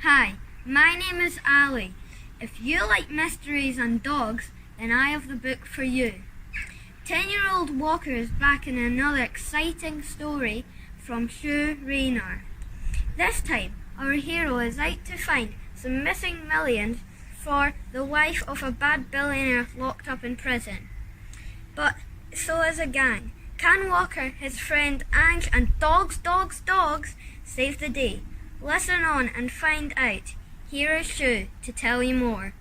Hi, my name is Ali. If you like mysteries and dogs, then I have the book for you. 10-year-old Walker is back in another exciting story from Shoo Rayner. This time, our hero is out to find some missing millions for the wife of a bad billionaire locked up in prison. But so is a gang. Can Walker, his friend Ange, and dogs save the day? Listen on and find out. Here is Shoo to tell you more.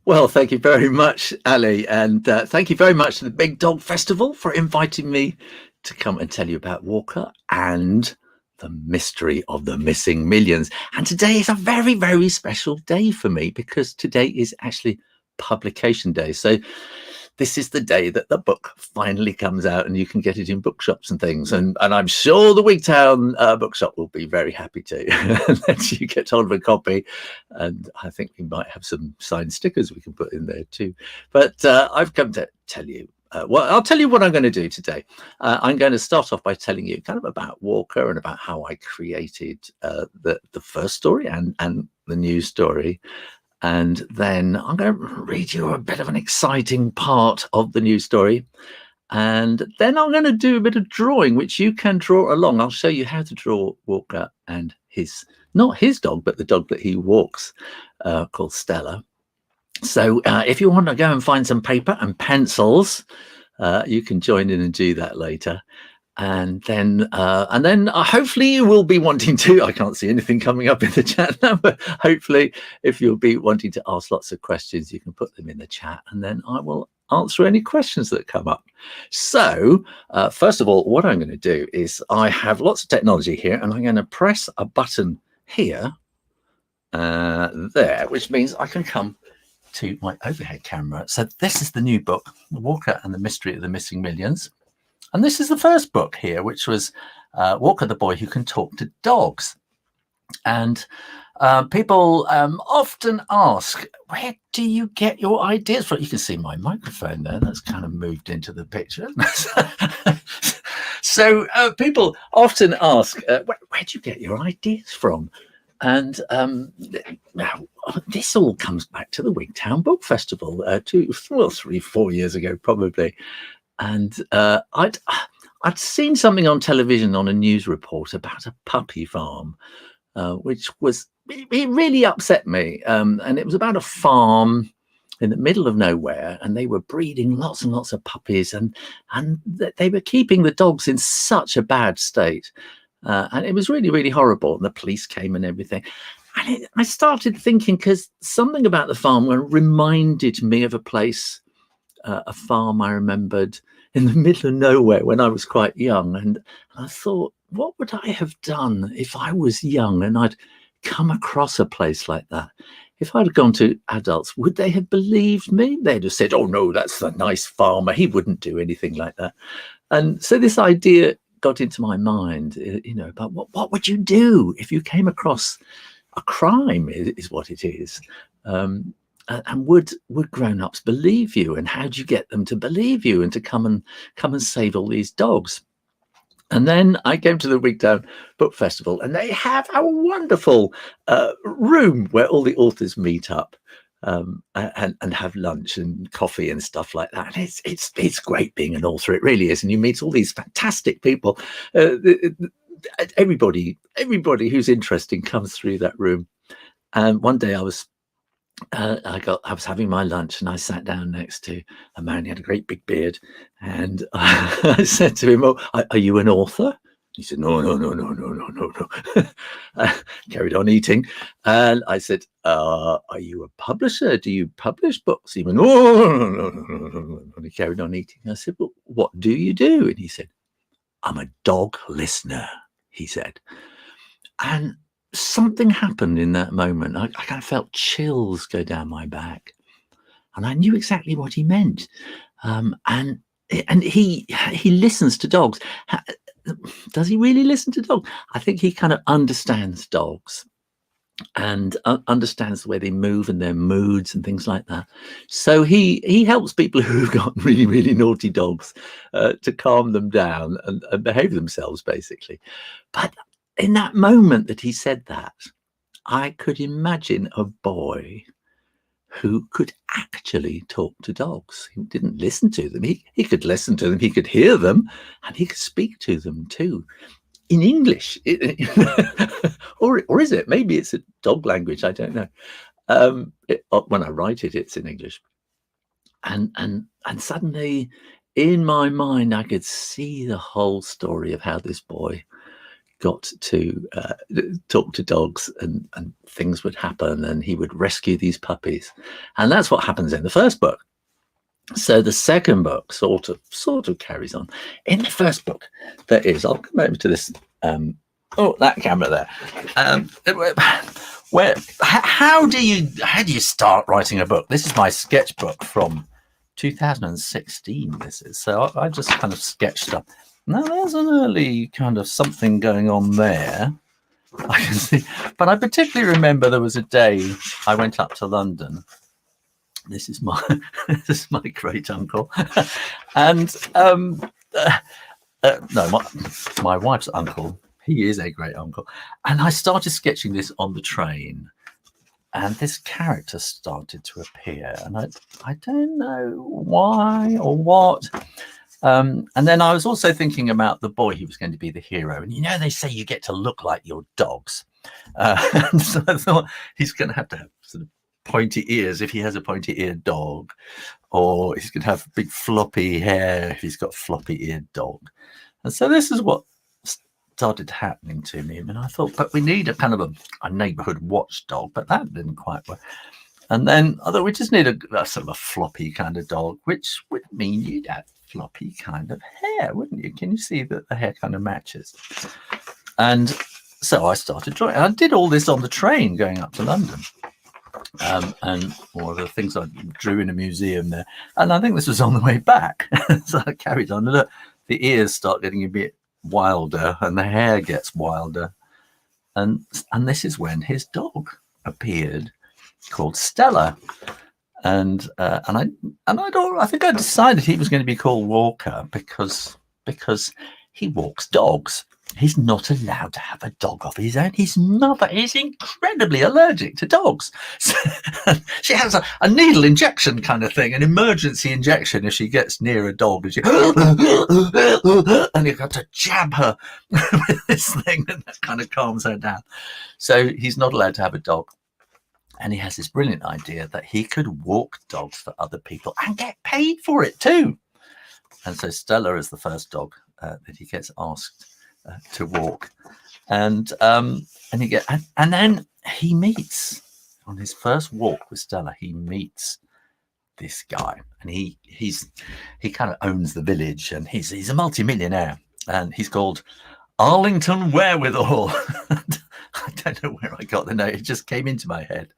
Well, thank you very much, Ali, and thank you very much to the Big Dog Festival for inviting me to come and tell you about Walker and the mystery of the missing millions. And today is a very, very special day for me because today is actually publication day. So this is the day that the book finally comes out and you can get it in bookshops and things. And I'm sure the Wigtown bookshop will be very happy to let you get hold of a copy. And I think we might have some signed stickers we can put in there too. But I've come to tell you, well, I'll tell you what I'm going to do today. I'm going to start off by telling you kind of about Walker and about how I created the first story and the news story. And then I'm going to read you a bit of an exciting part of the news story. And then I'm going to do a bit of drawing, which you can draw along. I'll show you how to draw Walker and not his dog, but the dog that he walks, called Stella. So if you want to go and find some paper and pencils, you can join in and do that later. And then hopefully you will be wanting to, I can't see anything coming up in the chat now, but hopefully if you'll be wanting to ask lots of questions, you can put them in the chat and then I will answer any questions that come up. So first of all, what I'm going to do is I have lots of technology here and I'm going to press a button here, there, which means I can come to my overhead camera. So this is the new book, Walker and the Mystery of the Missing Millions. And this is the first book here, which was Walker, the Boy Who Can Talk to Dogs. And people often ask, where do you get your ideas from? You can see my microphone there. That's kind of moved into the picture. So people often ask, where do you get your ideas from? And now this all comes back to the Wigtown Book Festival 3-4 years ago, probably. And I'd seen something on television on a news report about a puppy farm, which it really upset me. And it was about a farm in the middle of nowhere, and they were breeding lots and lots of puppies, and they were keeping the dogs in such a bad state, and it was really, really horrible. And the police came and everything. And I started thinking, because something about the farm reminded me of a place. A farm I remembered in the middle of nowhere when I was quite young. And I thought, what would I have done if I was young and I'd come across a place like that? If I'd gone to adults, would they have believed me? They'd have said, oh, no, that's a nice farmer. He wouldn't do anything like that. And so this idea got into my mind, about what would you do if you came across a crime is what it is. And would grown-ups believe you? And how do you get them to believe you and to come and save all these dogs? And then I came to the Wigtown Book Festival, and they have a wonderful room where all the authors meet up and have lunch and coffee and stuff like that. And it's great being an author. It really is. And you meet all these fantastic people. Everybody who's interesting comes through that room. And one day I was having my lunch and I sat down next to a man. He had a great big beard, and I said to him, "Oh, are you an author?" He said, "No." Carried on eating, and I said, "Are you a publisher? Do you publish books?" He went, "No." And he carried on eating. I said, "Well, what do you do?" And he said, "I'm a dog listener," he said. And something happened in that moment. I kind of felt chills go down my back, and I knew exactly what he meant. And he listens to dogs. Does he really listen to dogs? I think he kind of understands dogs. and understands the way they move and their moods and things like that. So he helps people who've got really, really naughty dogs to calm them down and behave themselves, basically. But in that moment that he said that, I could imagine a boy who could actually talk to dogs. He didn't listen to them. He could listen to them, he could hear them, and he could speak to them too. In English, or is it? Maybe it's a dog language. I don't know. When I write it, it's in English, and suddenly, in my mind, I could see the whole story of how this boy got to talk to dogs, and things would happen, and he would rescue these puppies, and that's what happens in the first book. So the second book sort of carries on. In the first book, there is, I'll come over to this, that camera there. How do you start writing a book? This is my sketchbook from 2016. This is, so I just kind of sketched up. Now there's an early kind of something going on there, I can see. But I particularly remember there was a day I went up to London. This is my great uncle, and no, my wife's uncle. He is a great uncle, and I started sketching this on the train, and this character started to appear, and I don't know why or what. And then I was also thinking about the boy who was going to be the hero, and they say you get to look like your dogs, and so I thought he's going to have sort of pointy ears if he has a pointy-eared dog, or he's going to have big floppy hair if he's got a floppy-eared dog. And so this is what started happening to me. And I thought, but we need a kind of a neighborhood watchdog, but that didn't quite work. And then I thought we just need a sort of a floppy kind of dog, which would mean you'd have floppy kind of hair, wouldn't you? Can you see that the hair kind of matches? And so I started drawing. I did all this on the train going up to London. And all the things I drew in a museum there, and I think this was on the way back. So I carried on. Look, the ears start getting a bit wilder, and the hair gets wilder, and this is when his dog appeared, called Stella, and I think I decided he was going to be called Walker because he walks dogs. He's not allowed to have a dog of his own. His mother is incredibly allergic to dogs. So she has a needle injection kind of thing, an emergency injection if she gets near a dog. And you've got to jab her with this thing, and that kind of calms her down. So he's not allowed to have a dog. And he has this brilliant idea that he could walk dogs for other people and get paid for it too. And so Stella is the first dog that he gets asked to walk, and then he meets, on his first walk with Stella, he meets this guy, and he kind of owns the village, and he's a multi-millionaire, and he's called Arlington Wherewithall. I don't know where I got the name; it just came into my head,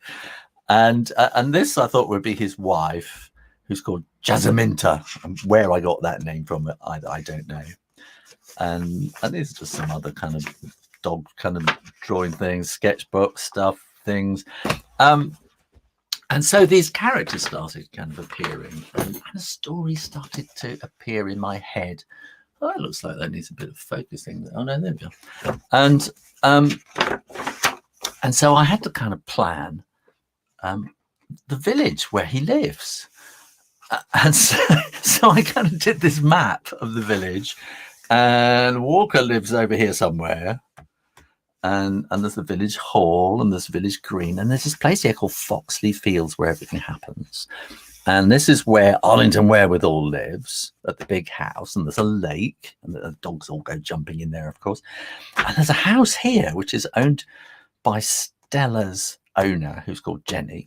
and this I thought would be his wife, who's called Jazaminta, and where I got that name from, I don't know. And there's just some other kind of dog kind of drawing things, sketchbook stuff, things. And so these characters started kind of appearing, and a story started to appear in my head. Oh, it looks like that needs a bit of focusing. Oh no, there we go. And so I had to kind of plan the village where he lives. And so I kind of did this map of the village. And Walker lives over here somewhere, and there's the village hall, and there's village green, and there's this place here called Foxley Fields where everything happens. And this is where Arlington Wherewithall lives, at the big house, and there's a lake, and the dogs all go jumping in there, of course. And there's a house here which is owned by Stella's owner, who's called Jenny.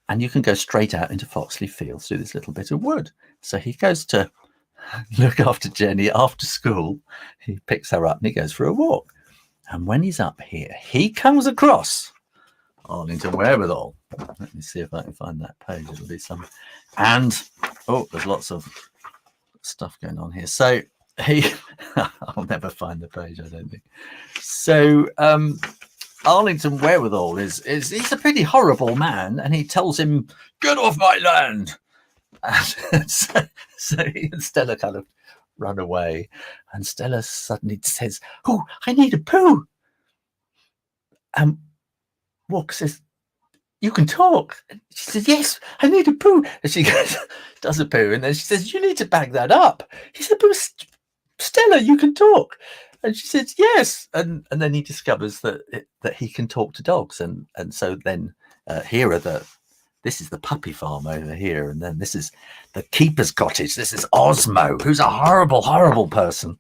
And you can go straight out into Foxley Fields through this little bit of wood. So he goes to look after Jenny after school. He picks her up and he goes for a walk. And when he's up here, he comes across Arlington Wherewithall. Let me see if I can find that page. It'll be some. And there's lots of stuff going on here. So I'll never find the page, I don't think. So Arlington Wherewithall he's a pretty horrible man, and he tells him, "Get off my land." And so he and Stella kind of run away, and Stella suddenly says, "Oh, I need a poo." And Walker says, "You can talk." And she says, "Yes, I need a poo." And she goes, does a poo, and then she says, "You need to bag that up." He said, "But Stella, you can talk." And she says, "Yes." And then he discovers that he can talk to dogs, and so then this is the puppy farm over here, and then this is the keeper's cottage. This is Osmo, who's a horrible, horrible person,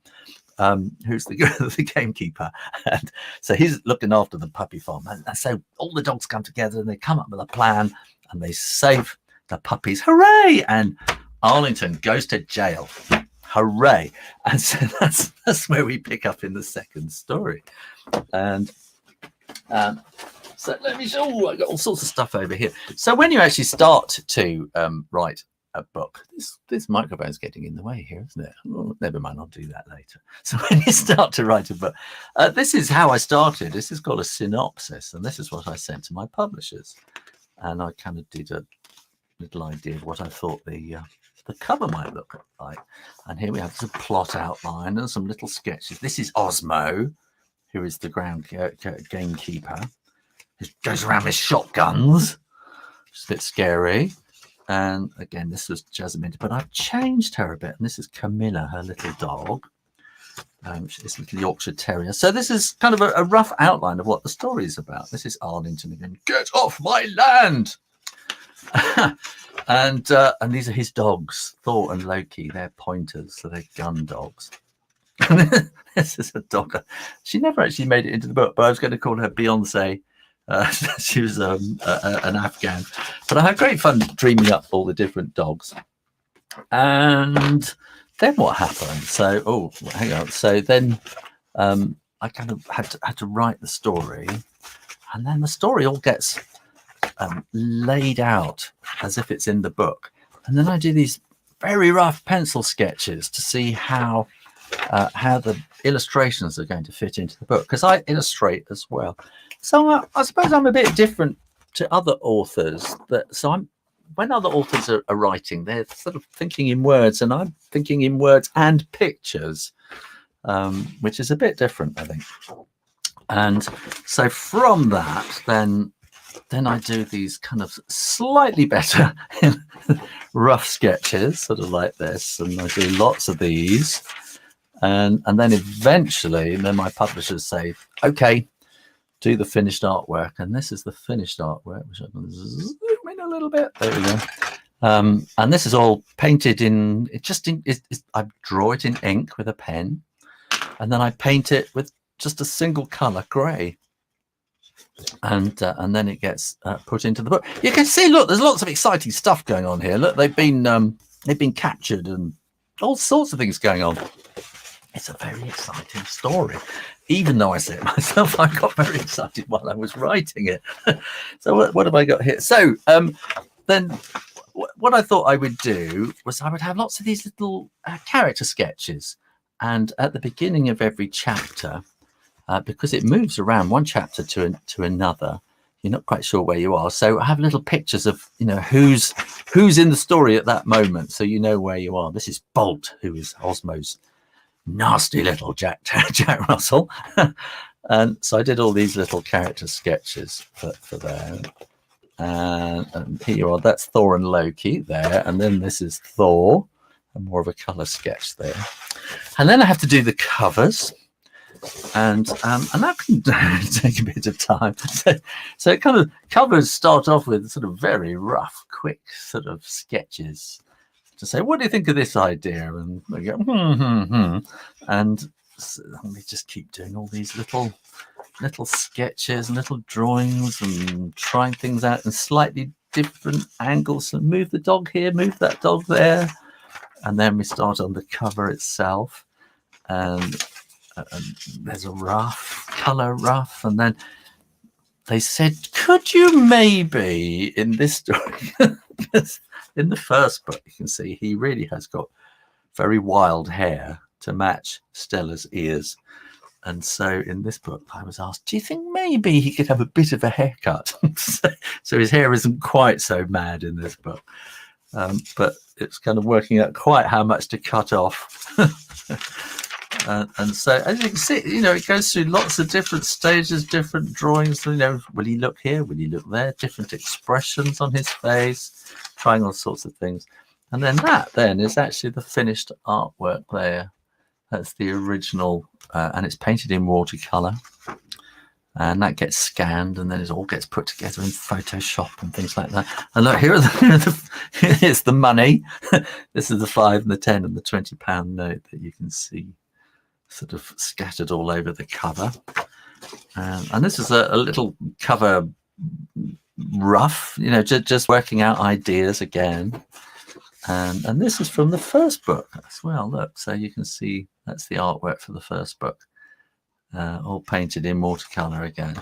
who's the gamekeeper, and so he's looking after the puppy farm. And so all the dogs come together, and they come up with a plan, and they save the puppies. Hooray! And Arlington goes to jail. Hooray! And so that's where we pick up in the second story. And so let me show. Oh, I got all sorts of stuff over here. So when you actually start to write a book, this microphone's getting in the way here, isn't it? Oh, never mind, I'll do that later. So when you start to write a book, this is how I started. This is called a synopsis, and this is what I sent to my publishers. And I kind of did a little idea of what I thought the cover might look like. And here we have a plot outline and some little sketches. This is Osmo, who is the ground gamekeeper. He goes around with shotguns, which is a bit scary. And again, this was Jasmine, but I've changed her a bit. And this is Camilla, her little dog. This little Yorkshire Terrier. So this is kind of a rough outline of what the story is about. This is Arlington again. Get off my land! And these are his dogs, Thor and Loki. They're pointers, so they're gun dogs. This is a dog. She never actually made it into the book, but I was going to call her Beyonce. She was an Afghan. But I had great fun dreaming up all the different dogs. And then what happened? So, hang on. So then I kind of had to write the story. And then the story all gets laid out as if it's in the book. And then I do these very rough pencil sketches to see how the illustrations are going to fit into the book, because I illustrate as well. So I suppose I'm a bit different to other authors. When other authors are writing, they're sort of thinking in words, and I'm thinking in words and pictures, which is a bit different, I think. And so from that, then I do these kind of slightly better rough sketches, sort of like this, and I do lots of these. And then eventually, my publishers say, "Okay, do the finished artwork." And this is the finished artwork, which I can zoom in a little bit. There we go. And this is all painted in. I draw it in ink with a pen, and then I paint it with just a single color, grey. And then it gets put into the book. You can see, look, there's lots of exciting stuff going on here. Look, they've been captured, and all sorts of things going on. It's a very exciting story. Even though I say it myself, I got very excited while I was writing it. So what have I got here? So then what I thought I would do was I would have lots of these little character sketches. And at the beginning of every chapter, because it moves around one chapter to another, you're not quite sure where you are. So I have little pictures of, who's in the story at that moment, so you know where you are. This is Bolt, who is Osmo's nasty little Jack Russell. And so I did all these little character sketches for there. And here you are. That's Thor and Loki there. And then this is Thor, and more of a colour sketch there. And then I have to do the covers. And that can take a bit of time. So it kind of covers start off with sort of very rough, quick sort of sketches to say, what do you think of this idea? And they go, and so we just keep doing all these little sketches and little drawings and trying things out in slightly different angles. So move the dog here, move that dog there, and then we start on the cover itself. And there's a color rough, and then they said, could you maybe in this story, in the first book, you can see he really has got very wild hair to match Stella's ears, And so in this book, I was asked, do you think maybe he could have a bit of a haircut? So his hair isn't quite so mad in this book. But it's kind of working out quite how much to cut off. And so, as you can see, it goes through lots of different stages, different drawings. Will he look here? Will he look there? Different expressions on his face, trying all sorts of things. And then that then is actually the finished artwork there. That's the original, and it's painted in watercolor. And that gets scanned, and then it all gets put together in Photoshop and things like that. And look, here's the money. This is the 5 and the 10 and the £20 note that you can see sort of scattered all over the cover. And this is a little cover rough, just working out ideas again. And this is from the first book as well. Look, so you can see that's the artwork for the first book, all painted in watercolor again.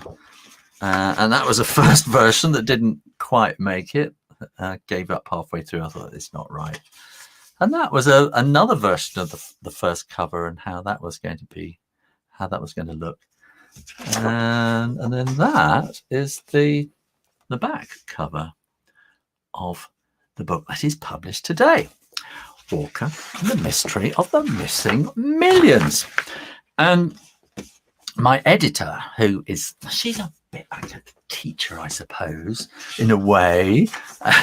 And that was a first version that didn't quite make it. Gave up halfway through. I thought, it's not right. And that was another version of the first cover and how that was going to be, how that was going to look. And then that is the back cover of the book that is published today, Walker and the Mystery of the Missing Millions. And my editor, she's a bit like a teacher, I suppose, in a way.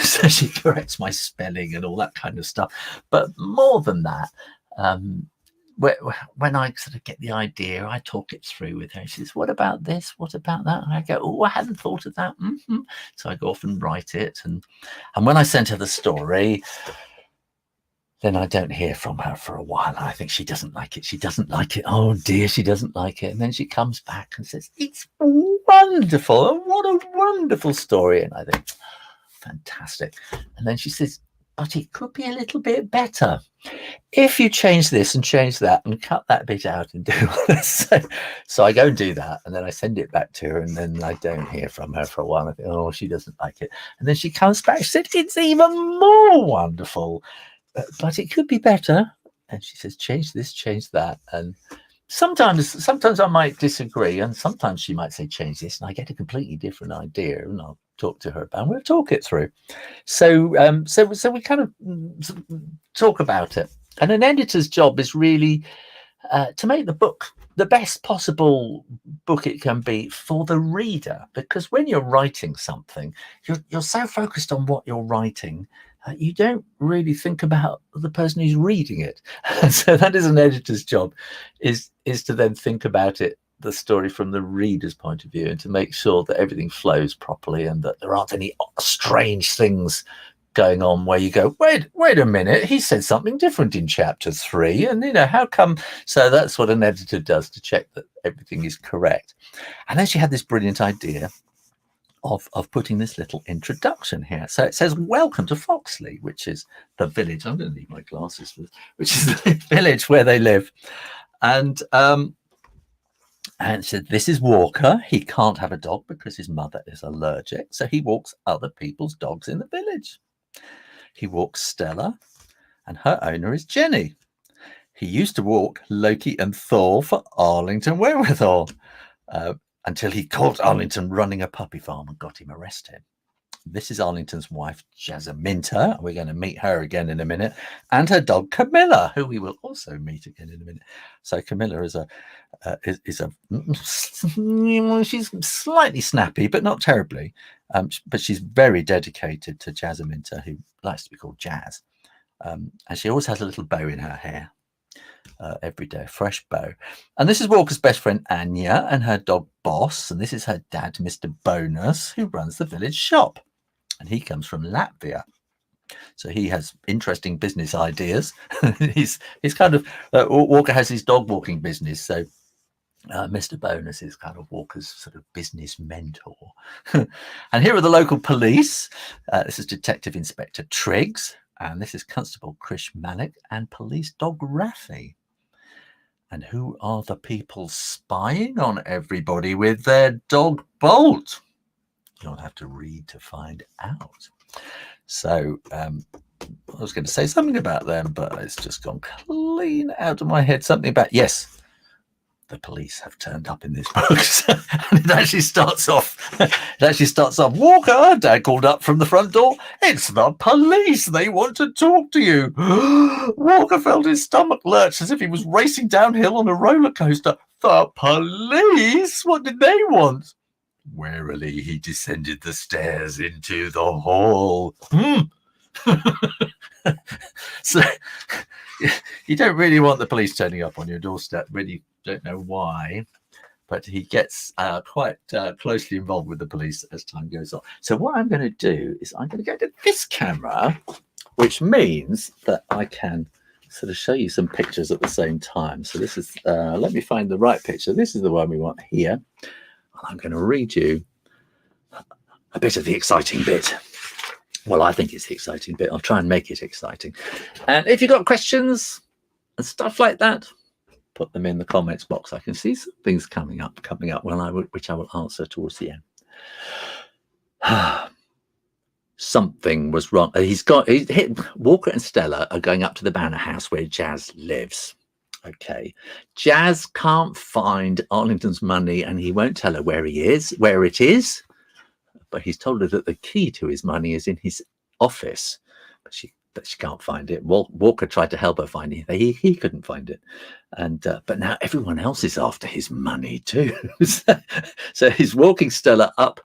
So she corrects my spelling and all that kind of stuff. But more than that, when I sort of get the idea, I talk it through with her. She says, what about this? What about that? And I go, oh, I hadn't thought of that. So I go off and write it. And when I sent her the story, then I don't hear from her for a while. I think she doesn't like it. She doesn't like it. Oh dear, she doesn't like it. And then she comes back and says, it's wonderful. What a wonderful story. And I think, fantastic. And then she says, but it could be a little bit better if you change this and change that and cut that bit out and do this. So I go and do that, and then I send it back to her, and then I don't hear from her for a while. I think, oh, she doesn't like it. And then she comes back. She said, it's even more wonderful, but it could be better. And she says, change this, change that. And sometimes I might disagree, and sometimes she might say, change this, and I get a completely different idea, and I'll talk to her about, and we'll talk it through. So we kind of talk about it. And an editor's job is really to make the book the best possible book it can be for the reader, because when you're writing something, you're so focused on what you're writing, you don't really think about the person who's reading it. So that is an editor's job, is to then think about it, the story, from the reader's point of view, and to make sure that everything flows properly and that there aren't any strange things going on where you go, wait a minute, he said something different in chapter 3, and how come? So that's what an editor does, to check that everything is correct. And then she had this brilliant idea of putting this little introduction here. So it says, welcome to Foxley, which is the village. I'm going to need my glasses for this, which is the village where they live. And said, this is Walker. He can't have a dog because his mother is allergic, so he walks other people's dogs in the village. He walks Stella, and her owner is Jenny. He used to walk Loki and Thor for Arlington Wherewithall, until he caught Arlington running a puppy farm and got him arrested. This is Arlington's wife, Jazaminta. We're going to meet her again in a minute. And her dog, Camilla, who we will also meet again in a minute. So Camilla she's slightly snappy, but not terribly. But she's very dedicated to Jazaminta, who likes to be called Jazz. And she always has a little bow in her hair. Every day, a fresh bow. And this is Walker's best friend Anya and her dog Boss, and this is her dad, Mr. Bonus, who runs the village shop, and he comes from Latvia, so he has interesting business ideas. he's kind of Walker has his dog walking business, so Mr. Bonus is kind of Walker's sort of business mentor. And here are the local police. This is Detective Inspector Triggs, and this is Constable Krish Malik and police dog Rafi. And who are the people spying on everybody with their dog Bolt? You'll have to read to find out. So I was going to say something about them, but it's just gone clean out of my head. Something about, yes, the police have turned up in this book. And it actually starts off, Walker, Dad called up from the front door. It's the police. They want to talk to you. Walker felt his stomach lurch as if he was racing downhill on a roller coaster. The police? What did they want? Warily, he descended the stairs into the hall. So you don't really want the police turning up on your doorstep when you don't know why, but he gets quite closely involved with the police as time goes on. So what I'm going to do is I'm going to go to this camera, which means that I can sort of show you some pictures at the same time. So this is, let me find the right picture. This is the one we want here. I'm going to read you a bit of the exciting bit. Well, I think it's the exciting bit. I'll try and make it exciting. And if you've got questions and stuff like that, put them in the comments box. I can see some things coming up which I will answer towards the end. Something was wrong. Walker and Stella are going up to the Banner House where Jazz lives. Okay, Jazz can't find Arlington's money, and he won't tell her where it is. But he's told her that the key to his money is in his office, but she can't find it. Walker tried to help her find it. He couldn't find it, and but now everyone else is after his money too. So he's walking Stella up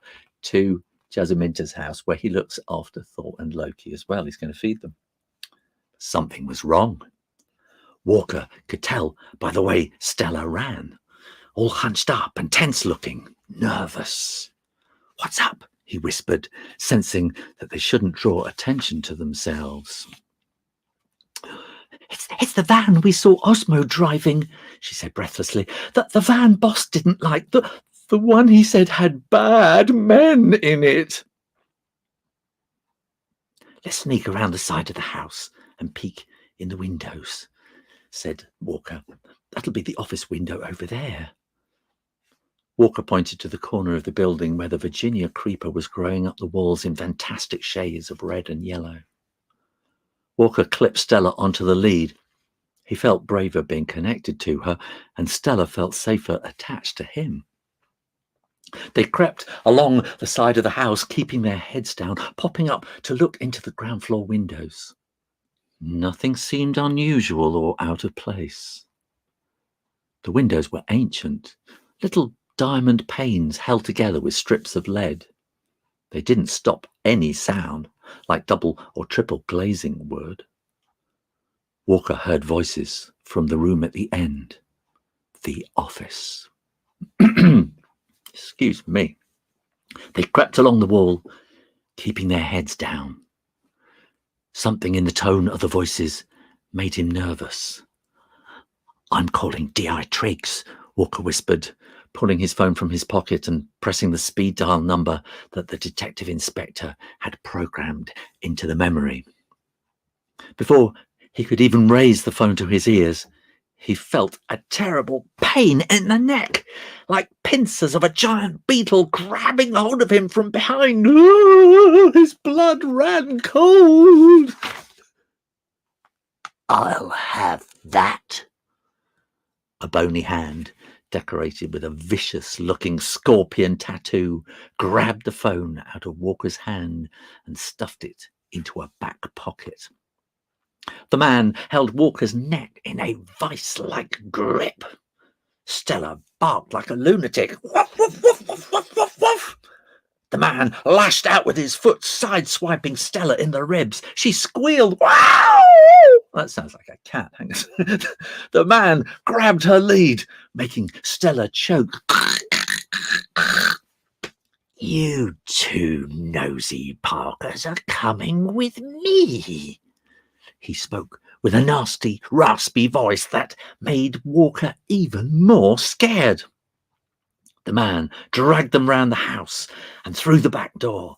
to Jasminta's house, where he looks after Thor and Loki as well. He's going to feed them. Something was wrong. Walker could tell by the way Stella ran, all hunched up and tense looking, nervous. What's up? He whispered, sensing that they shouldn't draw attention to themselves. It's the van we saw Osmo driving, she said breathlessly. The van boss didn't like, the one he said had bad men in it. Let's sneak around the side of the house and peek in the windows, said Walker. That'll be the office window over there. Walker pointed to the corner of the building where the Virginia creeper was growing up the walls in fantastic shades of red and yellow. Walker clipped Stella onto the lead. He felt braver being connected to her, and Stella felt safer attached to him. They crept along the side of the house, keeping their heads down, popping up to look into the ground floor windows. Nothing seemed unusual or out of place. The windows were ancient, little diamond panes held together with strips of lead. They didn't stop any sound, like double or triple glazing would. Walker heard voices from the room at the end, the office. Excuse me. They crept along the wall, keeping their heads down. Something in the tone of the voices made him nervous. I'm calling D.I. Triggs, Walker whispered, pulling his phone from his pocket and pressing the speed dial number that the detective inspector had programmed into the memory. Before he could even raise the phone to his ears, he felt a terrible pain in the neck, like pincers of a giant beetle grabbing hold of him from behind. Oh, his blood ran cold. I'll have that. A bony hand, decorated with a vicious-looking scorpion tattoo, grabbed the phone out of Walker's hand and stuffed it into a back pocket. The man held Walker's neck in a vice-like grip. Stella barked like a lunatic. Woof, woof, woof, woof, woof, woof, woof. The man lashed out with his foot, side-swiping Stella in the ribs. She squealed. Wow! That sounds like a cat. Hang on. The man grabbed her lead, making Stella choke. You two nosy Parkers are coming with me, he spoke with a nasty, raspy voice that made Walker even more scared. The man dragged them round the house and through the back door,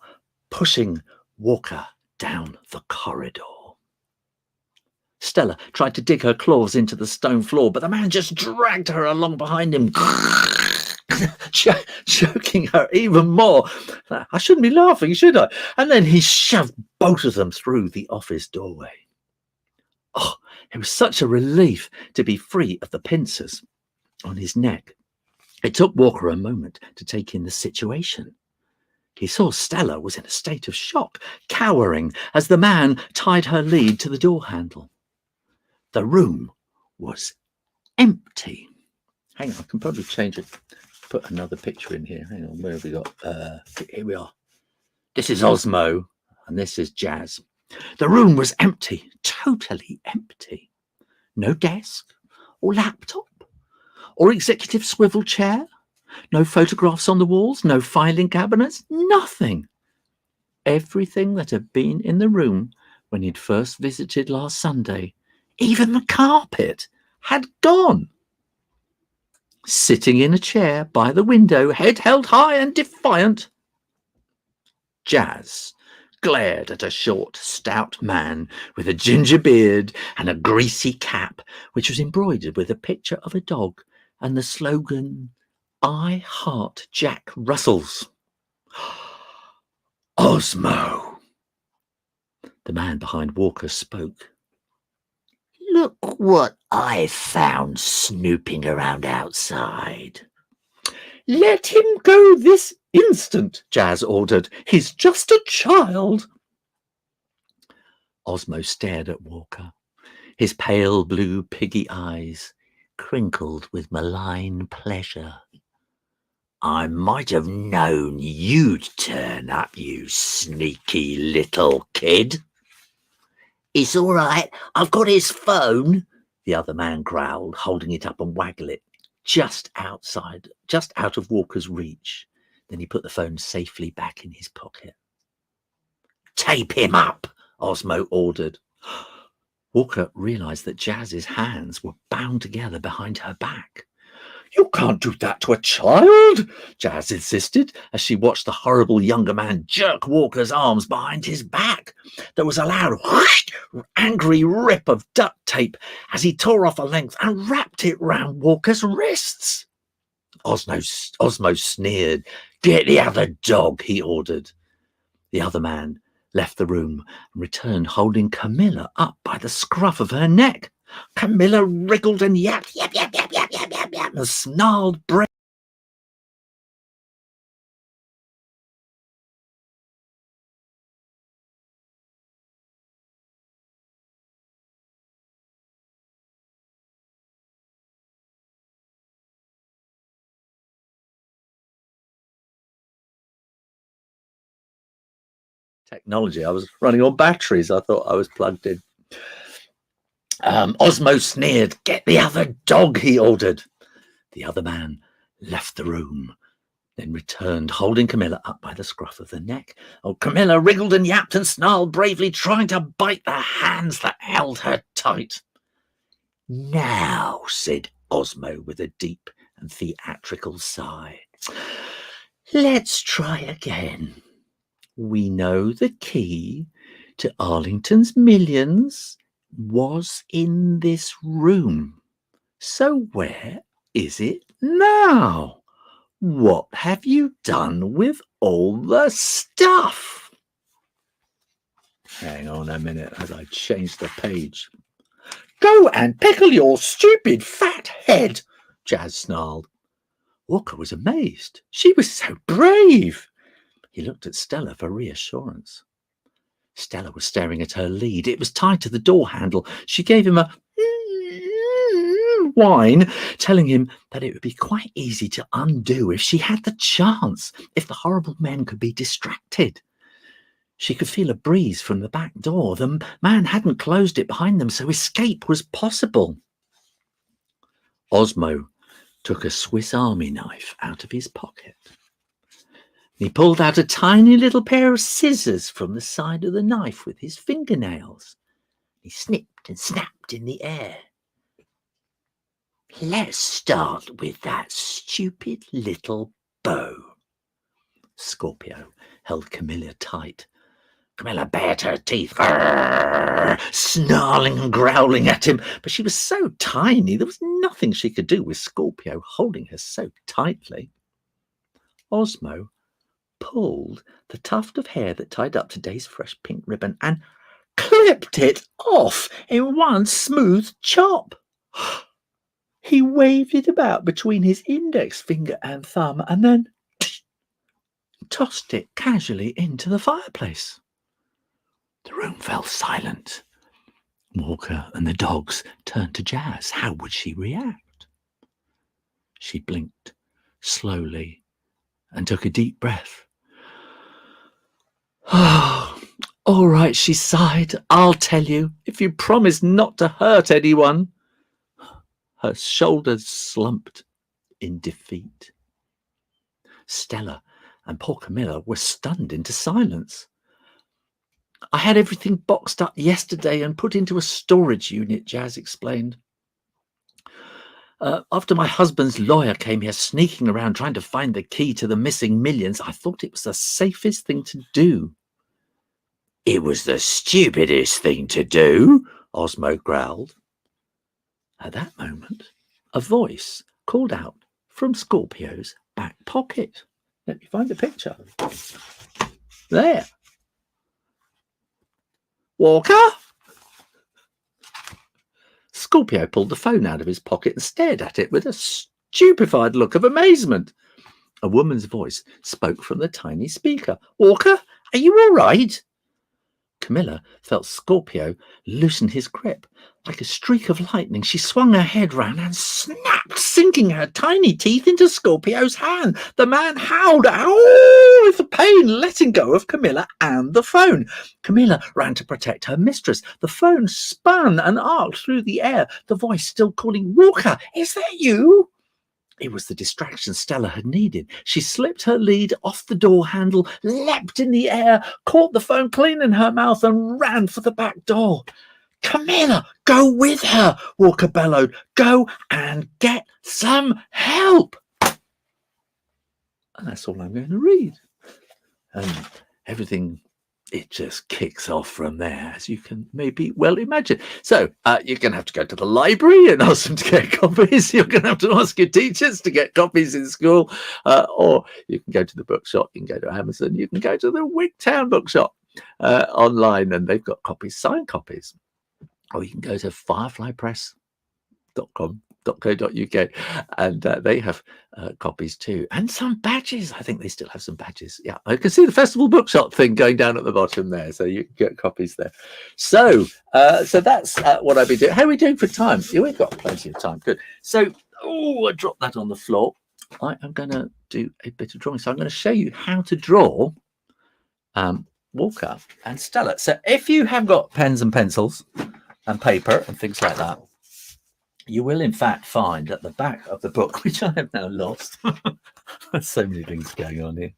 pushing Walker down the corridor. Stella tried to dig her claws into the stone floor, but the man just dragged her along behind him, choking her even more. I shouldn't be laughing, should I? And then he shoved both of them through the office doorway. Oh, it was such a relief to be free of the pincers. on his neck. It took Walker a moment to take in the situation. He saw Stella was in a state of shock, cowering as the man tied her lead to the door handle. The room was empty. Hang on, I can probably change it. Put another picture in here. Hang on, where have we got? Here we are. This is Osmo, and this is Jazz. The room was empty, totally empty. No desk, or laptop, or executive swivel chair. No photographs on the walls, no filing cabinets, nothing. Everything that had been in the room when he'd first visited last Sunday, even the carpet, had gone. Sitting in a chair by the window, head held high and defiant, Jazz glared at a short, stout man with a ginger beard and a greasy cap, which was embroidered with a picture of a dog and the slogan, "I heart Jack Russells." Osmo! The man behind Walker spoke. "Look what I found snooping around outside." "Let him go this instant," Jazz ordered. "He's just a child." Osmo stared at Walker, his pale blue piggy eyes crinkled with malign pleasure. "I might have known you'd turn up, you sneaky little kid." "It's all right, I've got his phone," the other man growled, holding it up and waggling it just out of Walker's reach. Then he put the phone safely back in his pocket. "Tape him up," Osmo ordered. Walker realised that Jazz's hands were bound together behind her back. "You can't do that to a child," Jazz insisted, as she watched the horrible younger man jerk Walker's arms behind his back. There was a loud whoosh, angry rip of duct tape as he tore off a length and wrapped it round Walker's wrists. Osmo sneered. "Get the other dog," he ordered. The other man left the room and returned holding Camilla up by the scruff of her neck. Camilla wriggled and yapped, yap, yap, yap, yap, yap, yap, yap, and snarled breath. Technology. I was running on batteries. I thought I was plugged in. Osmo sneered. "Get the other dog," he ordered. The other man left the room, then returned, holding Camilla up by the scruff of the neck. Camilla wriggled and yapped and snarled bravely, trying to bite the hands that held her tight. "Now," said Osmo with a deep and theatrical sigh, "let's try again. We know the key to Arlington's millions was in this room. So where is it now? What have you done with all the stuff?" Hang on a minute as I change the page. "Go and pickle your stupid fat head," Jazz snarled. Walker was amazed. She was so brave. He looked at Stella for reassurance. Stella was staring at her lead. It was tied to the door handle. She gave him a whine, telling him that it would be quite easy to undo if she had the chance, if the horrible men could be distracted. She could feel a breeze from the back door. The man hadn't closed it behind them, so escape was possible. Osmo took a Swiss Army knife out of his pocket. He pulled out a tiny little pair of scissors from the side of the knife with his fingernails. He snipped and snapped in the air. "Let's start with that stupid little bow." Scorpio held Camilla tight. Camilla bared her teeth, snarling and growling at him, but she was so tiny there was nothing she could do with Scorpio holding her so tightly. Osmo pulled the tuft of hair that tied up today's fresh pink ribbon and clipped it off in one smooth chop. He waved it about between his index finger and thumb and then tossed it casually into the fireplace. The room fell silent. Walker and the dogs turned to Jazz. How would she react? She blinked slowly and took a deep breath. Oh, all right, she sighed. I'll tell you, if you promise not to hurt anyone. Her shoulders slumped in defeat. Stella and poor Camilla were stunned into silence. I had everything boxed up yesterday and put into a storage unit, Jazz explained. After my husband's lawyer came here sneaking around trying to find the key to the missing millions, I thought it was the safest thing to do. It was the stupidest thing to do, Osmo growled. At that moment, a voice called out from Scorpio's back pocket. Let me find the picture. There. Walker? Scorpio pulled the phone out of his pocket and stared at it with a stupefied look of amazement. A woman's voice spoke from the tiny speaker. Walker, are you all right? Camilla felt Scorpio loosen his grip. Like a streak of lightning, she swung her head round and snapped, sinking her tiny teeth into Scorpio's hand. The man howled out with pain, letting go of Camilla and the phone. Camilla ran to protect her mistress. The phone spun and arced through the air, the voice still calling, Walker, is that you? It was the distraction Stella had needed. She slipped her lead off the door handle, leapt in the air, caught the phone clean in her mouth and ran for the back door. Camilla, go with her, Walker bellowed. Go and get some help. And that's all I'm going to read. And everything, it just kicks off from there, as you can maybe well imagine. So you're going to have to go to the library and ask them to get copies. You're going to have to ask your teachers to get copies in school. Or you can go to the bookshop. You can go to Amazon. You can go to the Wigtown bookshop online, and they've got copies, signed copies. Or you can go to fireflypress.com.co.uk and they have copies too, and some badges. I think they still have some badges. Yeah, I can see the festival bookshop thing going down at the bottom there, so you can get copies there. So that's what I've been doing. How are we doing for time? Yeah, we've got plenty of time. Good. So I dropped that on the floor. I am going to do a bit of drawing. So I'm going to show you how to draw Walker and Stella. So if you have got pens and pencils and paper and things like that, you will in fact find at the back of the book, which I have now lost. There's so many things going on here.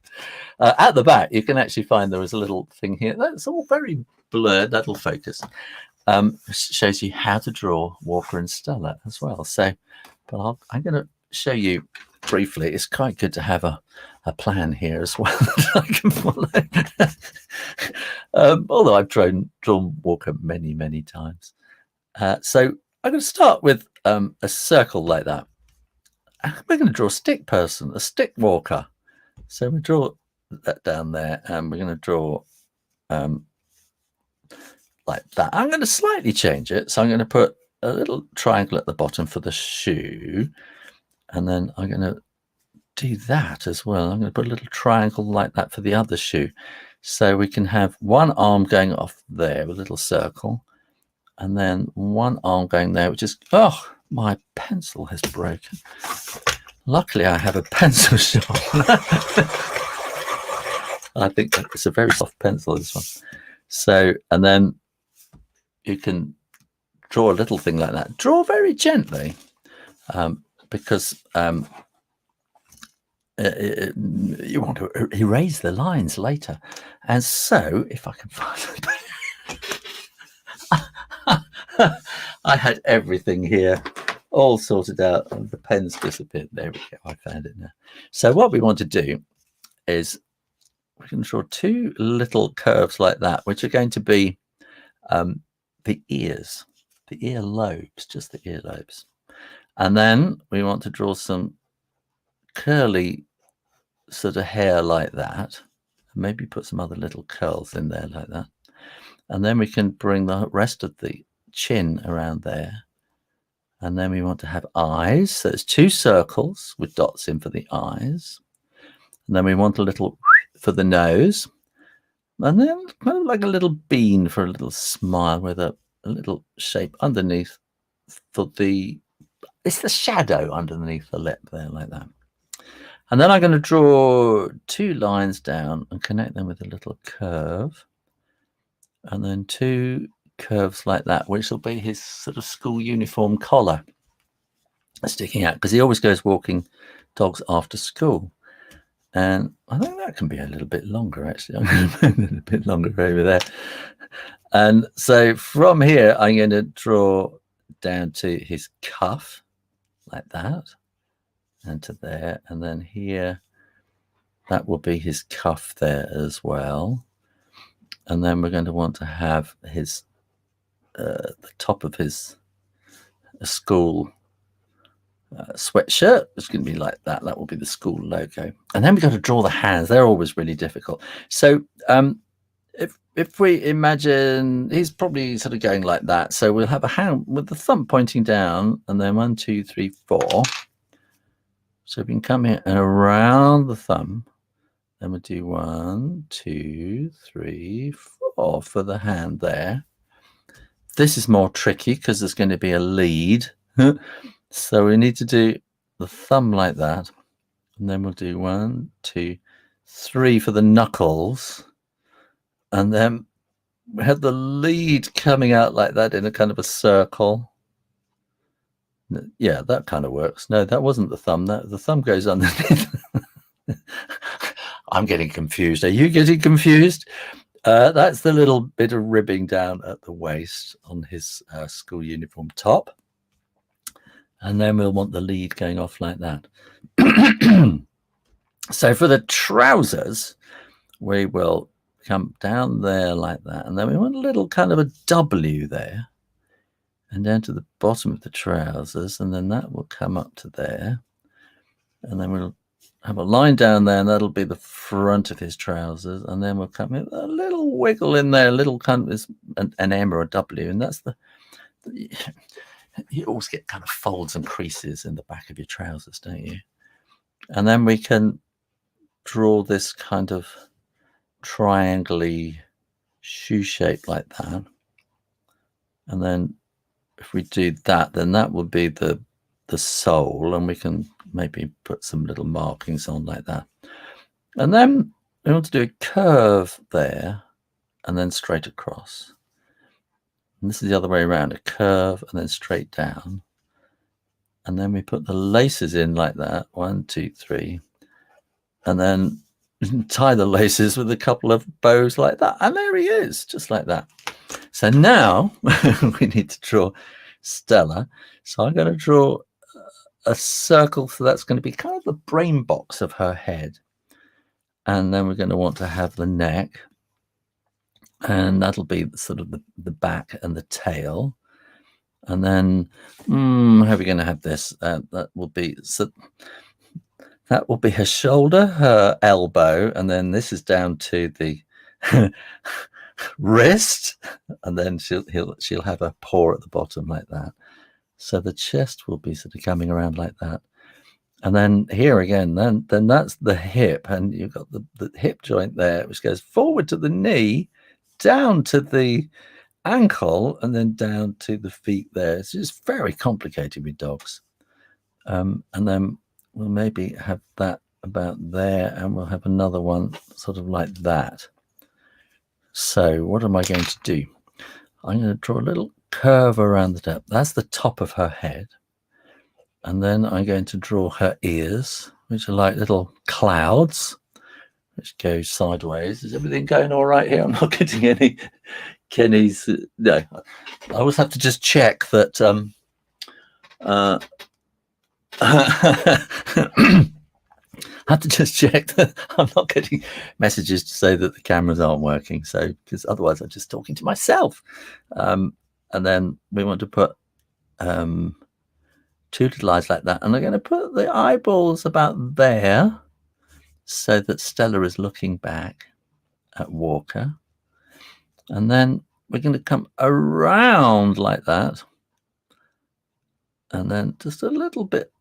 At the back, you can actually find there is a little thing here. That's all very blurred. That'll focus. Shows you how to draw Walker and Stella as well. So, but I'm going to show you briefly. It's quite good to have a plan here as well that I can follow. Although I've drawn Walker many, many times. So I'm going to start with a circle like that. And we're going to draw a stick person, a stick walker. So we draw that down there, and we're going to draw like that. I'm going to slightly change it. So I'm going to put a little triangle at the bottom for the shoe. And then I'm going to do that as well. I'm going to put a little triangle like that for the other shoe. So we can have one arm going off there with a little circle. And then one arm going there, which is, oh, my pencil has broken. Luckily, I have a pencil sharpener. I think it's a very soft pencil, this one. So, and then you can draw a little thing like that. Draw very gently, because you want to erase the lines later. And so, if I can find it. I had everything here all sorted out and the pen's disappeared. There we go. I found it now. So what we want to do is we can draw two little curves like that, which are going to be the ears, the ear lobes, just the ear lobes. And then we want to draw some curly sort of hair like that. Maybe put some other little curls in there like that. And then we can bring the rest of the chin around there And then we want to have eyes. So it's 2 circles with dots in for the eyes. And then we want a little for the nose. And then kind of like a little bean for a little smile with a little shape underneath for it's the shadow underneath the lip there, like that. And then I'm going to draw 2 lines down and connect them with a little curve. And then 2 curves like that, which will be his sort of school uniform collar sticking out, because he always goes walking dogs after school. And I think that can be a little bit longer, actually. I'm going to make it a bit longer over there. And so from here, I'm going to draw down to his cuff like that, and to there, and then here that will be his cuff there as well. And then we're going to want to have his the top of his school sweatshirt. It's going to be like that. That will be the school logo. And then we've got to draw the hands. They're always really difficult. So if we imagine he's probably sort of going like that, so we'll have a hand with the thumb pointing down, and then 1, 2, 3, 4. So we can come here and around the thumb. Then we'll do 1, 2, 3, 4 for the hand there. This is more tricky because there's going to be a lead. So we need to do the thumb like that. And then we'll do 1, 2, 3 for the knuckles. And then we have the lead coming out like that in a kind of a circle. Yeah, that kind of works. No, that wasn't the thumb. The thumb goes underneath. I'm getting confused. Are you getting confused? That's the little bit of ribbing down at the waist on his school uniform top. And then we'll want the lead going off like that. So for the trousers, we will come down there like that. And then we want a little kind of a W there. And down to the bottom of the trousers. And then that will come up to there. And then we'll have a line down there, and that'll be the front of his trousers. And then we'll come in a little wiggle in there, a little kind of an M or a W. And that's you always get kind of folds and creases in the back of your trousers, don't you? And then we can draw this kind of triangle-y shoe shape like that. And then if we do that, then that will be the sole, and we can maybe put some little markings on like that. And then we want to do a curve there and then straight across. And this is the other way around, a curve and then straight down. And then we put the laces in like that, 1, 2, 3. And then tie the laces with a couple of bows like that. And there he is, just like that. So now we need to draw Stella. So I'm going to draw a circle, so that's going to be kind of the brain box of her head. And then we're going to want to have the neck. And that'll be sort of the back and the tail. And then, how are we going to have this? That will be her shoulder, her elbow, and then this is down to the wrist, and then she'll have a paw at the bottom like that. So the chest will be sort of coming around like that. And then here again, then that's the hip, and you've got the hip joint there, which goes forward to the knee, down to the ankle, and then down to the feet there. It's just very complicated with dogs. And then we'll maybe have that about there, and we'll have another one sort of like that. So what am I going to do? I'm going to draw a little curve around the top. That's the top of her head. And then I'm going to draw her ears, which are like little clouds, which go sideways. Is everything going all right here? I'm not getting any Kenny's. No, I always have to just check that. I have to just check that I'm not getting messages to say that the cameras aren't working. So, because otherwise I'm just talking to myself. And then we want to put 2 little eyes like that. And I'm going to put the eyeballs about there so that Stella is looking back at Walker. And then we're going to come around like that. And then just a little bit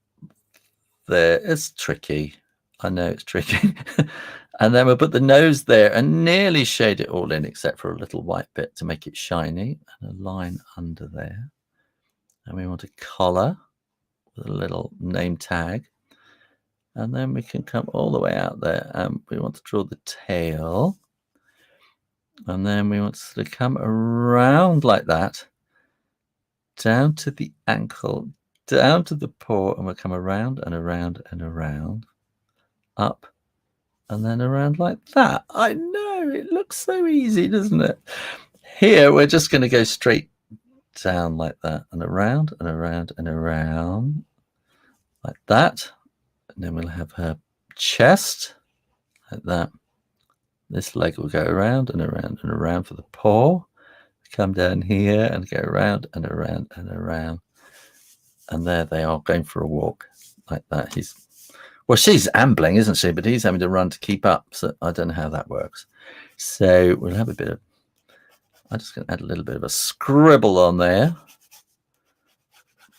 there. It's tricky. I know it's tricky. And then we'll put the nose there and nearly shade it all in, except for a little white bit to make it shiny, and a line under there. And we want a collar with a little name tag. And then we can come all the way out there, and we want to draw the tail. And then we want to come around like that, down to the ankle, down to the paw, and we'll come around and around and around, up, and then around like that. I know, it looks so easy, doesn't it? Here, we're just going to go straight down like that, and around and around and around, like that. And then we'll have her chest, like that. This leg will go around and around and around for the paw. Come down here and go around and around and around. And there they are, going for a walk like that. She's ambling, isn't she? But he's having to run to keep up. So I don't know how that works. So we'll have a bit of, I'm just going to add a little bit of a scribble on there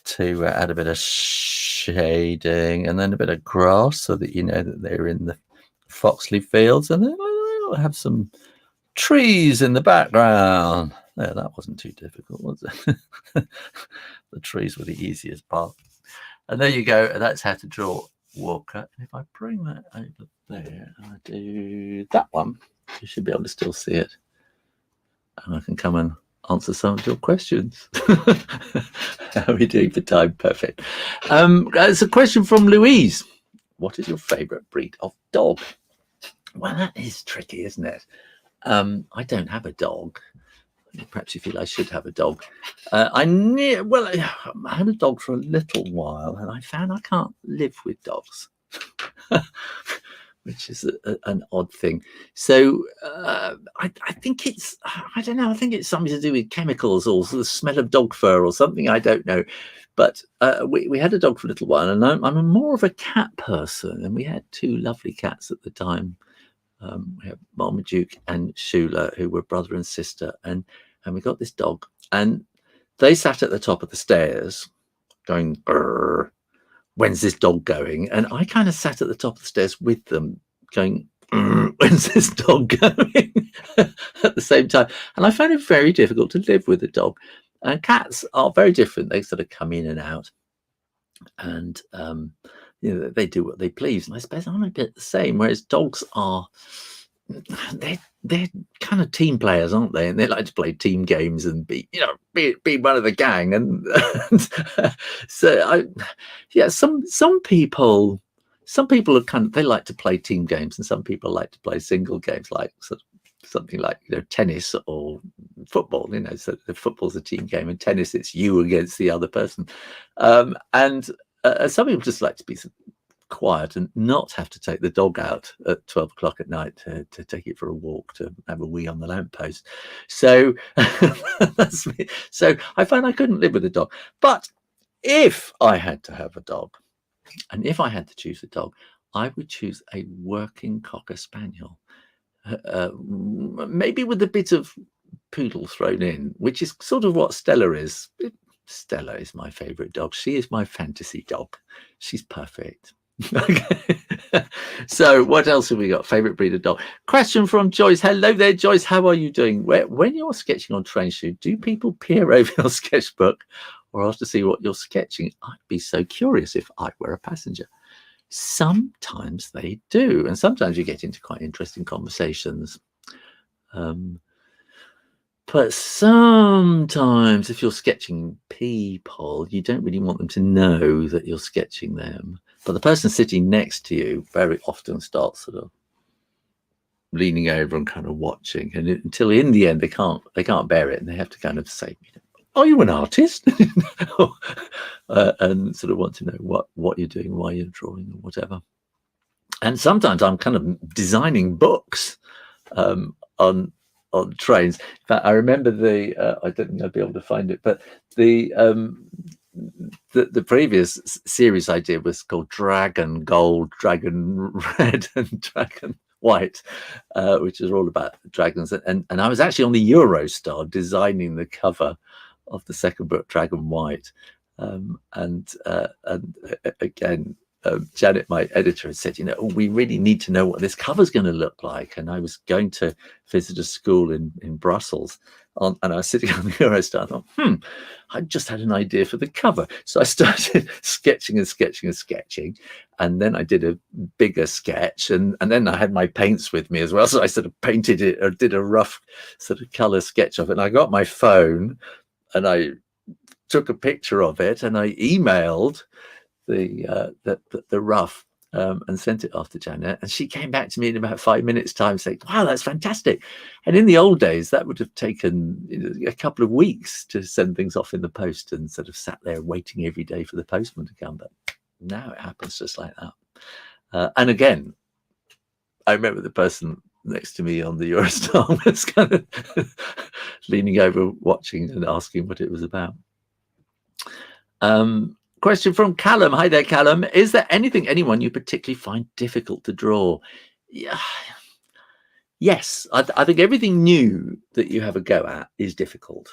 to add a bit of shading, and then a bit of grass so that you know that they're in the Foxley fields. And then we'll have some trees in the background. Yeah, that wasn't too difficult, was it? The trees were the easiest part. And there you go. That's how to draw Walker. And if I bring that over there and I do that one, you should be able to still see it. And I can come and answer some of your questions. How are we doing for time? Perfect. It's a question from Louise. What is your favourite breed of dog? Well, that is tricky, isn't it? I don't have a dog. Perhaps you feel I should have a dog. I had a dog for a little while, and I found I can't live with dogs, which is an odd thing. So I think it's, I don't know, I think it's something to do with chemicals or the smell of dog fur or something. I don't know. But we had a dog for a little while, and I'm more of a cat person, and we had two lovely cats at the time. We have Marmaduke and Shula, who were brother and sister, and we got this dog, and they sat at the top of the stairs going, "Brr, when's this dog going?" And I kind of sat at the top of the stairs with them going, "When's this dog going?" at the same time. And I found it very difficult to live with a dog. And cats are very different. They sort of come in and out, and they do what they please. And I suppose I'm a bit the same. Whereas dogs are, they're kind of team players, aren't they? And they like to play team games and be one of the gang. And so some people are they like to play team games, and some people like to play single games, like sort of something like tennis or football. So the football's a team game, and tennis it's you against the other person. And some people just like to be quiet and not have to take the dog out at 12 o'clock at night to take it for a walk, to have a wee on the lamppost. So that's me. So I found I couldn't live with a dog. But if I had to have a dog, and if I had to choose a dog, I would choose a working Cocker Spaniel, maybe with a bit of poodle thrown in, which is sort of what Stella is. Stella is my favourite dog. She is my fantasy dog. She's perfect. Okay. So what else have we got? Favourite breed of dog? Question from Joyce. Hello there, Joyce. How are you doing? When you're sketching on train, Shoo, do people peer over your sketchbook or ask to see what you're sketching? I'd be so curious if I were a passenger. Sometimes they do, and sometimes you get into quite interesting conversations. But sometimes if you're sketching people, you don't really want them to know that you're sketching them. But the person sitting next to you very often starts sort of leaning over and kind of watching, and until in the end they can't bear it, and they have to kind of say, "Are you an artist?" And sort of want to know what you're doing, why you're drawing, or whatever. And sometimes I'm kind of designing books on trains. In fact, I remember I don't think I'd be able to find it, but the previous series I did was called Dragon Gold, Dragon Red, and Dragon White, which is all about dragons. And I was actually on the Eurostar designing the cover of the second book, Dragon White. Again, Janet, my editor, had said, we really need to know what this cover's going to look like. And I was going to visit a school in Brussels, and I was sitting on the Eurostar. I thought, I just had an idea for the cover. So I started sketching, and then I did a bigger sketch, and then I had my paints with me as well. So I sort of painted it, or did a rough sort of color sketch of it. And I got my phone, and I took a picture of it, and I emailed the rough and sent it off to Janet, and she came back to me in about 5 minutes time saying, wow, that's fantastic. And in the old days that would have taken a couple of weeks to send things off in the post, and sort of sat there waiting every day for the postman to come. But now it happens just like that. And again, I remember the person next to me on the Eurostar was kind of leaning over, watching and asking what it was about. Question from Callum. Hi there, Callum. Is there anyone you particularly find difficult to draw? Yeah. Yes, I think everything new that you have a go at is difficult.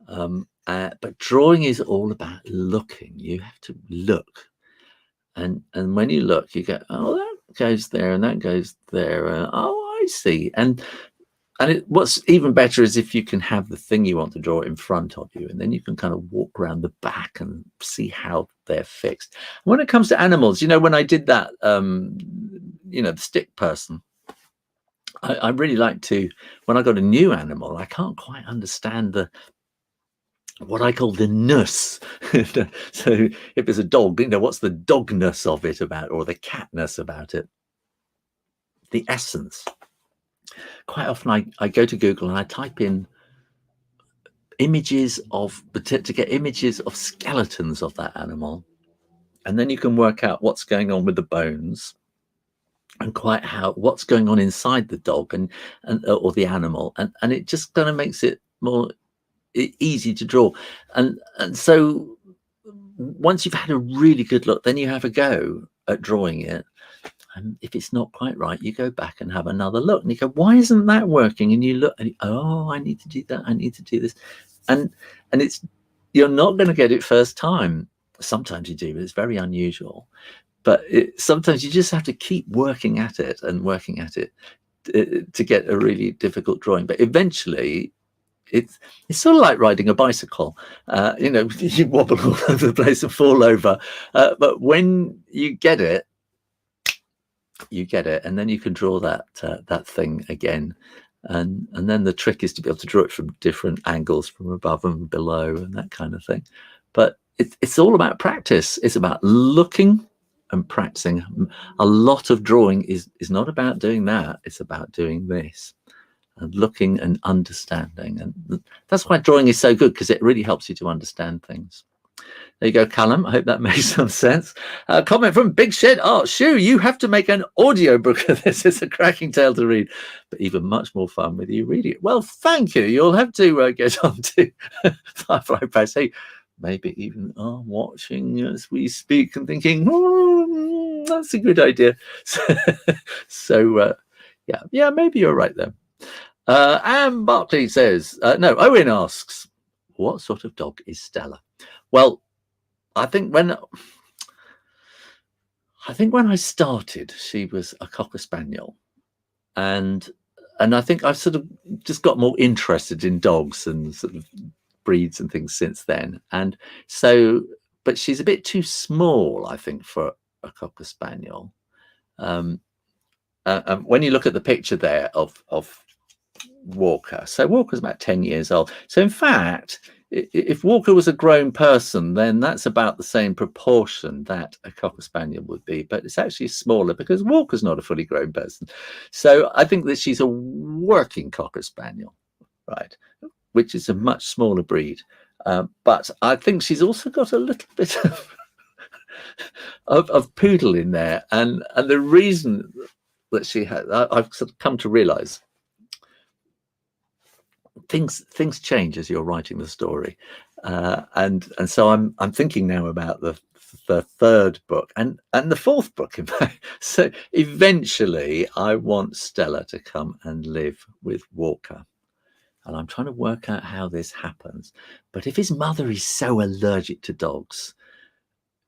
But drawing is all about looking. You have to look. And when you look, you go, oh, that goes there and that goes there. Oh, I see. And what's even better is if you can have the thing you want to draw in front of you, and then you can kind of walk around the back and see how they're fixed. When it comes to animals, when I did that, the stick person, I really like to, when I got a new animal, I can't quite understand what I call the ness. So if it's a dog, what's the dogness of it about, or the catness about it? The essence. Quite often I go to Google and I type in images to get images of skeletons of that animal, and then you can work out what's going on with the bones, and what's going on inside the dog and or the animal, and it just kind of makes it more easy to draw. And so once you've had a really good look, then you have a go at drawing it. And if it's not quite right, you go back and have another look, and you go, why isn't that working? And you look, and I need to do that. I need to do this. And you're not going to get it first time. Sometimes you do, but it's very unusual. But sometimes you just have to keep working at it to get a really difficult drawing. But eventually, it's sort of like riding a bicycle. You wobble all over the place and fall over. But when you get it, and then you can draw that thing again, and then the trick is to be able to draw it from different angles, from above and below, and that kind of thing. But it's all about practice. It's about looking and practicing. A lot of drawing is not about doing that. It's about doing this, and looking and understanding. And that's why drawing is so good, because it really helps you to understand things. There you go, Callum. I hope that makes some sense. Comment from Big Shed Art. Shoo, you have to make an audio book of this. It's a cracking tale to read, but even much more fun with you reading it. Well, thank you. You'll have to get on to Firefly Press. Hey, maybe even watching as we speak and thinking, that's a good idea. So yeah, maybe you're right there. Anne Barkley says, no, Owen asks, what sort of dog is Stella? Well, I think when I started, she was a Cocker Spaniel, and I think I've sort of just got more interested in dogs and sort of breeds and things since then. And so, but she's a bit too small, I think, for a Cocker Spaniel. When you look at the picture there of Walker, so Walker's about 10 years old. So in fact, if Walker was a grown person, then that's about the same proportion that a Cocker Spaniel would be, but it's actually smaller because Walker's not a fully grown person. So I think that she's a working Cocker Spaniel, right, which is a much smaller breed. But I think she's also got a little bit of poodle in there. And the reason that she had, I've sort of come to realize, things change as you're writing the story, and so I'm thinking now about the third book and the fourth book, in fact. So eventually I want Stella to come and live with Walker, and I'm trying to work out how this happens. But if his mother is so allergic to dogs,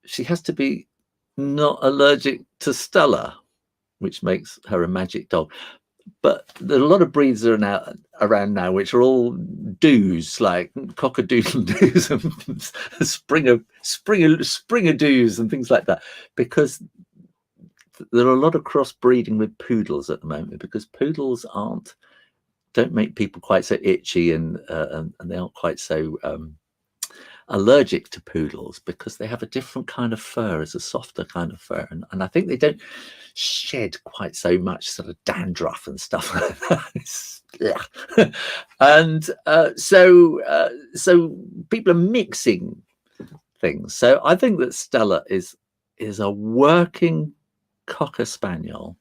she has to be not allergic to Stella, which makes her a magic dog. But there are a lot of breeds that are around now which are all doos, like cockadoodle doos and springer doos and things like that, because there are a lot of crossbreeding with poodles at the moment, because poodles don't make people quite so itchy, and they aren't quite so allergic to poodles, because they have a different kind of fur, it's a softer kind of fur, and I think they don't shed quite so much sort of dandruff and stuff like that. And so people are mixing things. So I think that Stella is a working cocker spaniel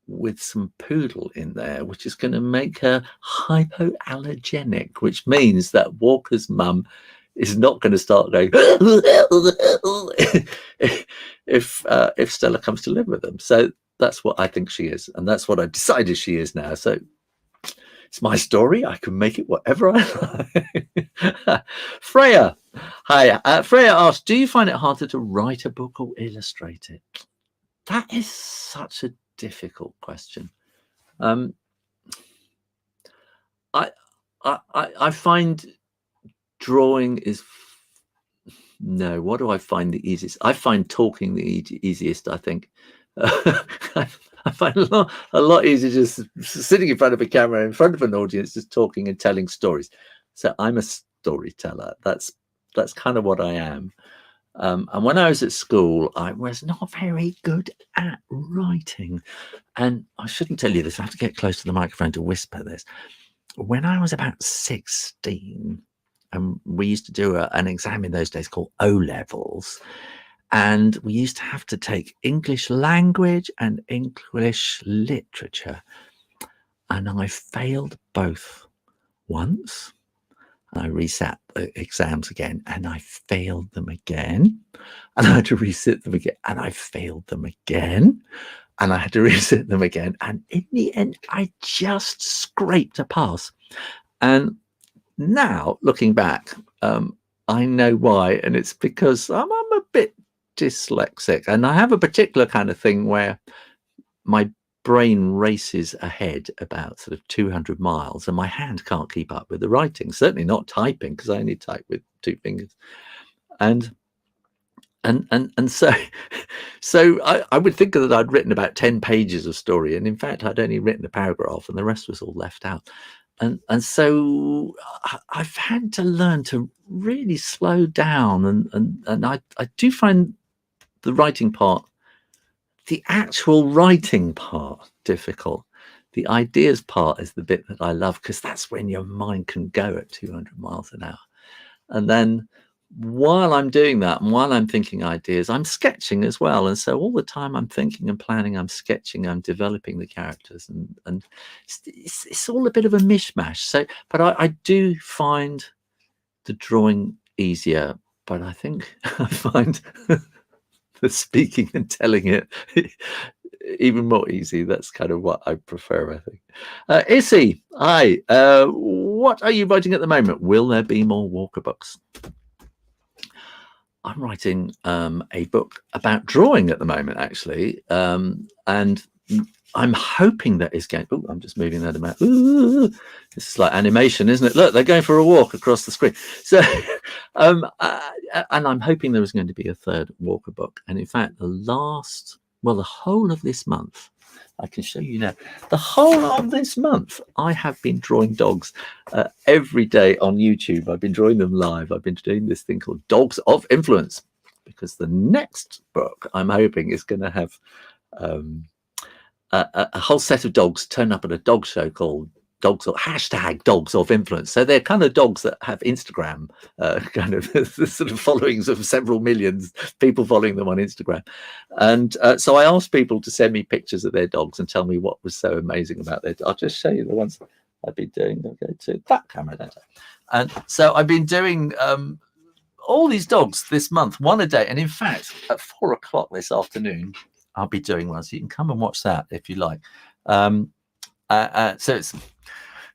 with some poodle in there, which is going to make her hypoallergenic, which means that Walker's mum is not going to start going if Stella comes to live with them. So that's what I think she is, and that's what I've decided she is now. So it's my story. I can make it whatever I like. Freya, hi. Freya asks, do you find it harder to write a book illustrate it? That is such a difficult question. I find drawing is no. What do I find the easiest? I find talking the easiest. I think I find a lot easier just sitting in front of a camera, in front of an audience, just talking and telling stories. So I'm a storyteller. That's kind of what I am. And when I was at school, I was not very good at writing. And I shouldn't tell you this. I have to get close to the microphone to whisper this. When I was about 16, and we used to do an exam in those days called O-levels, and we used to have to take English language and English literature, and I failed both once. I resat the exams again, and I failed them again, and I had to resit them again, and I failed them again, and I had to resit them again, and in the end I just scraped a pass. And now looking back, I know why, and it's because I'm a bit dyslexic, and I have a particular kind of thing where my brain races ahead about sort of 200 miles, and my hand can't keep up with the writing, certainly not typing, because I only type with two fingers. And so I would think that I'd written about 10 pages of story, and in fact I'd only written a paragraph, and the rest was all left out. And so I've had to learn to really slow down, and I do find the writing part, the actual writing part, difficult. The ideas part is the bit that I love, because that's when your mind can go at 200 miles an hour. And then while I'm doing that, and while I'm thinking ideas, I'm sketching as well. And so all the time I'm thinking and planning, I'm sketching, I'm developing the characters, and it's all a bit of a mishmash. So, but I do find the drawing easier, but I think I find the speaking and telling it even more easy. That's kind of what I prefer, I think. Issy, hi. What are you writing at the moment? Will there be more Walker books? I'm writing a book about drawing at the moment, actually, and I'm hoping that it's going. Oh, I'm just moving that about. Ooh, this is like animation, isn't it? Look, they're going for a walk across the screen. So, and I'm hoping there is going to be a third Walker book. And in fact, the whole of this month, I can show you now. The whole of this month, I have been drawing dogs every day on YouTube. I've been drawing them live. I've been doing this thing called Dogs of Influence, because the next book I'm hoping is going to have a whole set of dogs turn up at a dog show called Dogs of Influence. So they're kind of dogs that have Instagram kind of sort of followings of several millions people following them on Instagram. And so I asked people to send me pictures of their dogs and tell me what was so amazing about their. I'll just show you the ones I've been doing. I'll go to that camera there. And so I've been doing all these dogs this month, one a day. And in fact, at 4 o'clock this afternoon, I'll be doing one. So you can come and watch that if you like. So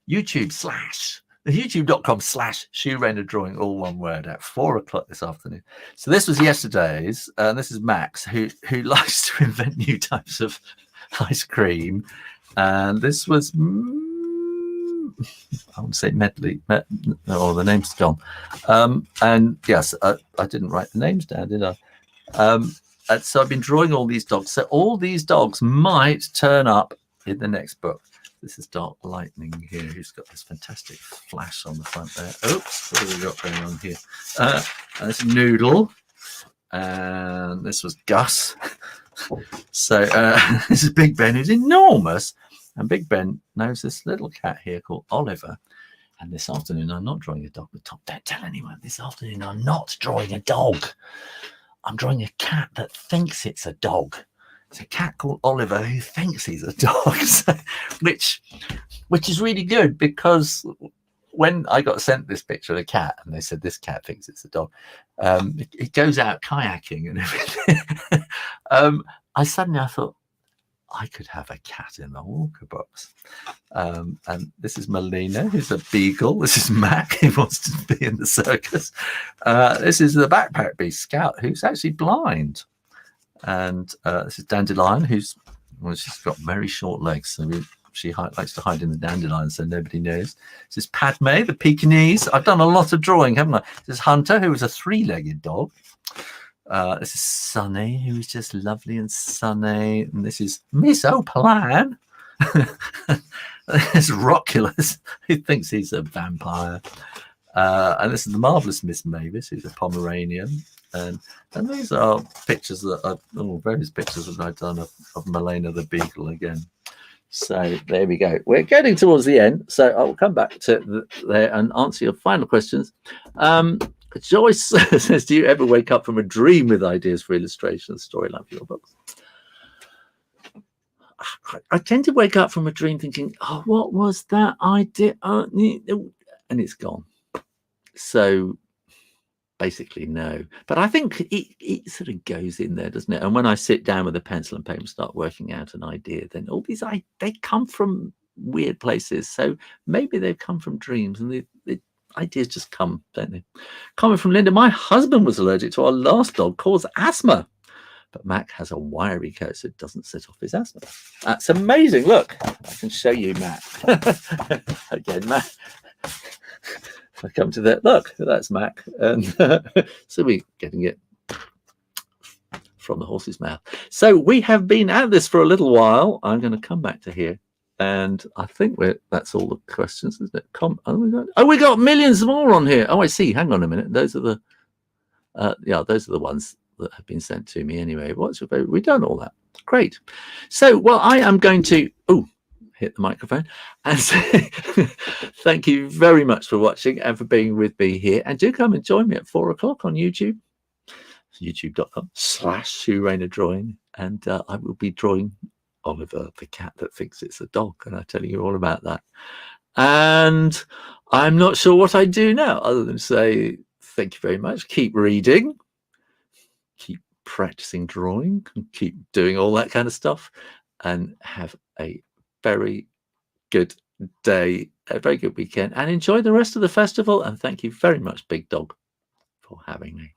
youtube.com/Shoo Rayner drawing, all one word, at 4 o'clock this afternoon. So this was yesterday's, and this is Max, who likes to invent new types of ice cream. And this was, I want to say medley, or the name's gone. And yes, I didn't write the names down, did I? And so I've been drawing all these dogs. So all these dogs might turn up in the next book. This is Dark Lightning here, who's got this fantastic flash on the front there. Oops, what have we got going on here? And this is Noodle, and this was Gus. So this is Big Ben, who's enormous, and Big Ben knows this little cat here called Oliver. And this afternoon, I'm not drawing a dog, but Tom, don't tell anyone. This afternoon, I'm not drawing a dog. I'm drawing a cat that thinks it's a dog. It's a cat called Oliver who thinks he's a dog, so, which is really good, because when I got sent this picture of a cat and they said this cat thinks it's a dog, it goes out kayaking and everything. I thought I could have a cat in the Walker box. And this is Melina, who's a beagle. This is Mac, who wants to be in the circus. This is the Backpack Beast Scout, who's actually blind. And this is Dandelion, she's got very short legs, so she likes to hide in the dandelion so nobody knows. This is Padme, the Pekingese. I've done a lot of drawing, haven't I? This is Hunter, who is a 3-legged dog. This is Sunny, who is just lovely and sunny. And this is Miss Opalan. This is Roculus, who thinks he's a vampire. And this is the marvellous Miss Mavis, who's a Pomeranian. And these are pictures various pictures that I've done of Melina the Beagle again. So there we go. We're getting towards the end, so I'll come back to there and answer your final questions. Joyce says, do you ever wake up from a dream with ideas for illustration and storyline for your books? I tend to wake up from a dream thinking, oh, what was that idea? And it's gone. So basically, no. But I think it sort of goes in there, doesn't it? And when I sit down with a pencil and paper and start working out an idea, then all these, they come from weird places. So maybe they've come from dreams, and the ideas just come, don't they? Comment from Linda. My husband was allergic to our last dog, caused asthma. But Mac has a wiry coat, so it doesn't set off his asthma. That's amazing. Look, I can show you Mac. Again, Mac. I come to that. Look, that's Mac. And so we're getting it from the horse's mouth. So we have been at this for a little while. I'm going to come back to here. And I think that's all the questions, isn't it? We got millions more on here. Oh, I see. Hang on a minute. Those are the those are the ones that have been sent to me anyway. What's your favorite? We've done all that. Great. So, well, I am going to hit the microphone and say thank you very much for watching and for being with me here. And do come and join me at 4 o'clock on YouTube, youtube.com/Shoo Rayner drawing. And I will be drawing Oliver, the cat that thinks it's a dog, and I'll tell you all about that. And I'm not sure what I do now other than say thank you very much. Keep reading, keep practicing drawing, keep doing all that kind of stuff, and have a very good day, a very good weekend, and enjoy the rest of the festival. And thank you very much, Big Dog, for having me.